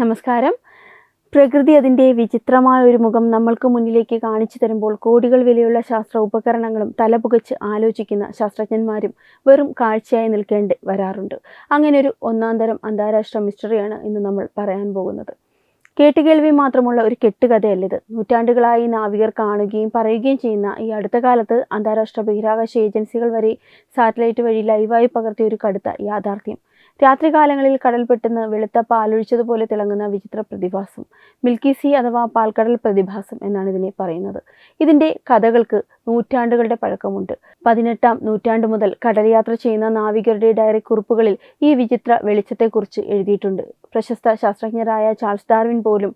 നമസ്കാരം. പ്രകൃതി അതിൻ്റെ വിചിത്രമായ ഒരു മുഖം നമ്മൾക്ക് മുന്നിലേക്ക് കാണിച്ചു തരുമ്പോൾ കോടികൾ വിലയുള്ള ശാസ്ത്ര ഉപകരണങ്ങളും തലപുകച്ച് ആലോചിക്കുന്ന ശാസ്ത്രജ്ഞന്മാരും വെറും കാഴ്ചയായി നിൽക്കേണ്ടി വരാറുണ്ട്. അങ്ങനെ ഒരു ഒന്നാന്തരം അന്താരാഷ്ട്ര മിസ്റ്ററിയാണ് ഇന്ന് നമ്മൾ പറയാൻ പോകുന്നത്. കേട്ടുകേൾവി മാത്രമുള്ള ഒരു കെട്ടുകഥയല്ലിത്. നൂറ്റാണ്ടുകളായി നാവികർ കാണുകയും പറയുകയും ചെയ്യുന്ന ഈ അടുത്ത കാലത്ത് അന്താരാഷ്ട്ര ബഹിരാകാശ ഏജൻസികൾ വരെ സാറ്റലൈറ്റ് വഴി ലൈവായി പകർത്തിയ ഒരു കടുത്ത യാഥാർത്ഥ്യം. രാത്രികാലങ്ങളിൽ കടൽ പെട്ടെന്ന് വെളുത്ത പാലൊഴിച്ചതുപോലെ തിളങ്ങുന്ന വിചിത്ര പ്രതിഭാസം, മിൽക്കി സീ അഥവാ പാൽക്കടൽ പ്രതിഭാസം എന്നാണ് ഇതിനെ പറയുന്നത്. ഇതിൻ്റെ കഥകൾക്ക് നൂറ്റാണ്ടുകളുടെ പഴക്കമുണ്ട്. 18-ാം നൂറ്റാണ്ട് മുതൽ കടൽ യാത്ര ചെയ്യുന്ന നാവികരുടെ ഡയറി കുറിപ്പുകളിൽ ഈ വിചിത്ര വെളിച്ചത്തെക്കുറിച്ച് എഴുതിയിട്ടുണ്ട്. പ്രശസ്ത ശാസ്ത്രജ്ഞരായ ചാൾസ് ഡാർവിൻ പോലും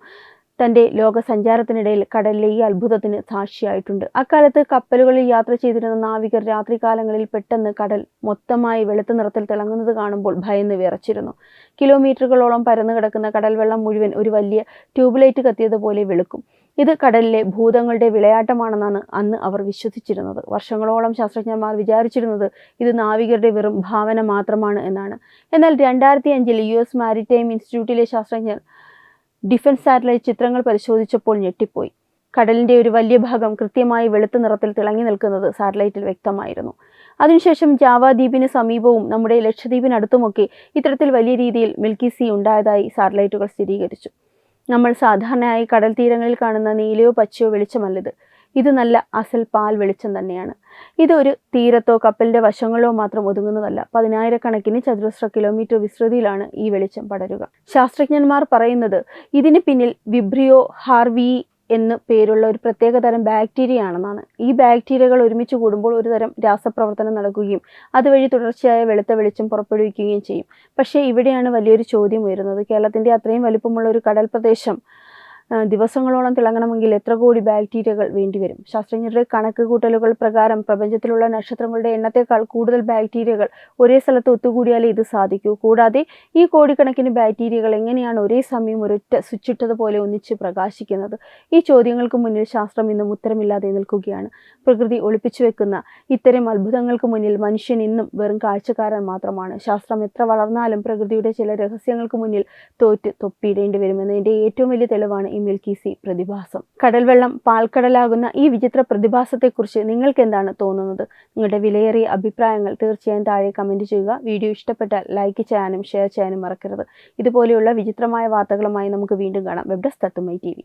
തൻ്റെ ലോക സഞ്ചാരത്തിനിടയിൽ കടലിലെ ഈ അത്ഭുതത്തിന് സാക്ഷിയായിട്ടുണ്ട്. അക്കാലത്ത് കപ്പലുകളിൽ യാത്ര ചെയ്തിരുന്ന നാവികർ രാത്രികാലങ്ങളിൽ പെട്ടെന്ന് കടൽ മൊത്തമായി വെളുത്ത നിറത്തിൽ തിളങ്ങുന്നത് കാണുമ്പോൾ ഭയന്ന് വിറച്ചിരുന്നു. കിലോമീറ്ററുകളോളം പരന്നു കിടക്കുന്ന കടൽ വെള്ളം മുഴുവൻ ഒരു വലിയ ട്യൂബ്ലൈറ്റ് കത്തിയതുപോലെ വെളുക്കും. ഇത് കടലിലെ ഭൂതങ്ങളുടെ വിളയാട്ടമാണെന്നാണ് അന്ന് അവർ വിശ്വസിച്ചിരുന്നത്. വർഷങ്ങളോളം ശാസ്ത്രജ്ഞന്മാർ വിചാരിച്ചിരുന്നത് ഇത് നാവികരുടെ വെറും ഭാവന മാത്രമാണ് എന്നാണ്. എന്നാൽ 2005-ൽ US മാരിടൈം ഇൻസ്റ്റിറ്റ്യൂട്ടിലെ ശാസ്ത്രജ്ഞർ ഡിഫൻസ് സാറ്റലൈറ്റ് ചിത്രങ്ങൾ പരിശോധിച്ചപ്പോൾ ഞെട്ടിപ്പോയി. കടലിൻ്റെ ഒരു വലിയ ഭാഗം കൃത്യമായി വെളുത്ത നിറത്തിൽ തിളങ്ങി നിൽക്കുന്നത് സാറ്റലൈറ്റിൽ വ്യക്തമായിരുന്നു. അതിനുശേഷം ജാവ ദ്വീപിന് സമീപവും നമ്മുടെ ലക്ഷദ്വീപിനടുത്തുമൊക്കെ ഇത്തരത്തിൽ വലിയ രീതിയിൽ മിൽക്കി സീ ഉണ്ടായതായി സാറ്റലൈറ്റുകൾ സ്ഥിരീകരിച്ചു. നമ്മൾ സാധാരണയായി കടൽ തീരങ്ങളിൽ കാണുന്ന നീലയോ പച്ചയോ വെളിച്ചമല്ലിത്. ഇത് നല്ല അസൽ പാൽ വെളിച്ചം തന്നെയാണ്. ഇത് ഒരു തീരത്തോ കപ്പലിൻ്റെ വശങ്ങളിലോ മാത്രം ഒതുങ്ങുന്നതല്ല. 10,000-കണക്കിന് ചതുരശ്ര കിലോമീറ്റർ വിസ്തൃതിയിലാണ് ഈ വെളിച്ചം പടരുക. ശാസ്ത്രജ്ഞന്മാർ പറയുന്നത് ഇതിന് പിന്നിൽ വിബ്രിയോ ഹാർവി എന്ന് പേരുള്ള ഒരു പ്രത്യേകതരം ബാക്ടീരിയയാണെന്നാണ്. ഈ ബാക്ടീരിയകൾ ഒരുമിച്ച് കൂടുമ്പോൾ ഒരുതരം രാസപ്രവർത്തനം നടക്കുകയും അതുവഴി തുടർച്ചയായ വെളുത്ത വെളിച്ചം പുറപ്പെടുവിക്കുകയും ചെയ്യും. പക്ഷേ ഇവിടെയാണ് വലിയൊരു ചോദ്യം ഉയരുന്നത്. കേരളത്തിൻ്റെ അത്രയും വലിപ്പമുള്ള ഒരു കടൽ പ്രദേശം ദിവസങ്ങളോളം തിളങ്ങണമെങ്കിൽ എത്ര കോടി ബാക്ടീരിയകൾ വേണ്ടിവരും? ശാസ്ത്രജ്ഞരുടെ കണക്ക് കൂട്ടലുകൾ പ്രകാരം പ്രപഞ്ചത്തിലുള്ള നക്ഷത്രങ്ങളുടെ എണ്ണത്തേക്കാൾ കൂടുതൽ ബാക്ടീരിയകൾ ഒരേ സ്ഥലത്ത് ഒത്തുകൂടിയാലേ ഇത് സാധിക്കൂ. കൂടാതെ ഈ കോടിക്കണക്കിന് ബാക്ടീരിയകൾ എങ്ങനെയാണ് ഒരേ സമയം ഒരൊറ്റ സ്വിച്ചിട്ടതുപോലെ ഒന്നിച്ച് പ്രകാശിക്കുന്നത്? ഈ ചോദ്യങ്ങൾക്ക് മുന്നിൽ ശാസ്ത്രം ഇന്നും ഉത്തരമില്ലാതെ നിൽക്കുകയാണ്. പ്രകൃതി ഒളിപ്പിച്ചു വെക്കുന്ന ഇത്തരം അത്ഭുതങ്ങൾക്ക് മുന്നിൽ മനുഷ്യൻ ഇന്നും വെറും കാഴ്ചക്കാരൻ മാത്രമാണ്. ശാസ്ത്രം എത്ര വളർന്നാലും പ്രകൃതിയുടെ ചില രഹസ്യങ്ങൾക്ക് മുന്നിൽ തോറ്റ് തൊപ്പിയിടേണ്ടി വരുമെന്നതിൻ്റെ ഏറ്റവും വലിയ തെളിവാണ് ഈ മിൽക്കി സീ പ്രതിഭാസം. കടൽ വെള്ളം പാൽക്കടലാകുന്ന ഈ വിചിത്ര പ്രതിഭാസത്തെക്കുറിച്ച് നിങ്ങൾക്ക് എന്താണ് തോന്നുന്നത്? നിങ്ങളുടെ വിലയേറിയ അഭിപ്രായങ്ങൾ തീർച്ചയായും താഴെ കമൻറ്റ് ചെയ്യുക. വീഡിയോ ഇഷ്ടപ്പെട്ടാൽ ലൈക്ക് ചെയ്യാനും ഷെയർ ചെയ്യാനും മറക്കരുത്. ഇതുപോലെയുള്ള വിചിത്രമായ വാർത്തകളുമായി നമുക്ക് വീണ്ടും കാണാം. വെബ് ഡെസ്ക് തത്തുമൈ TV.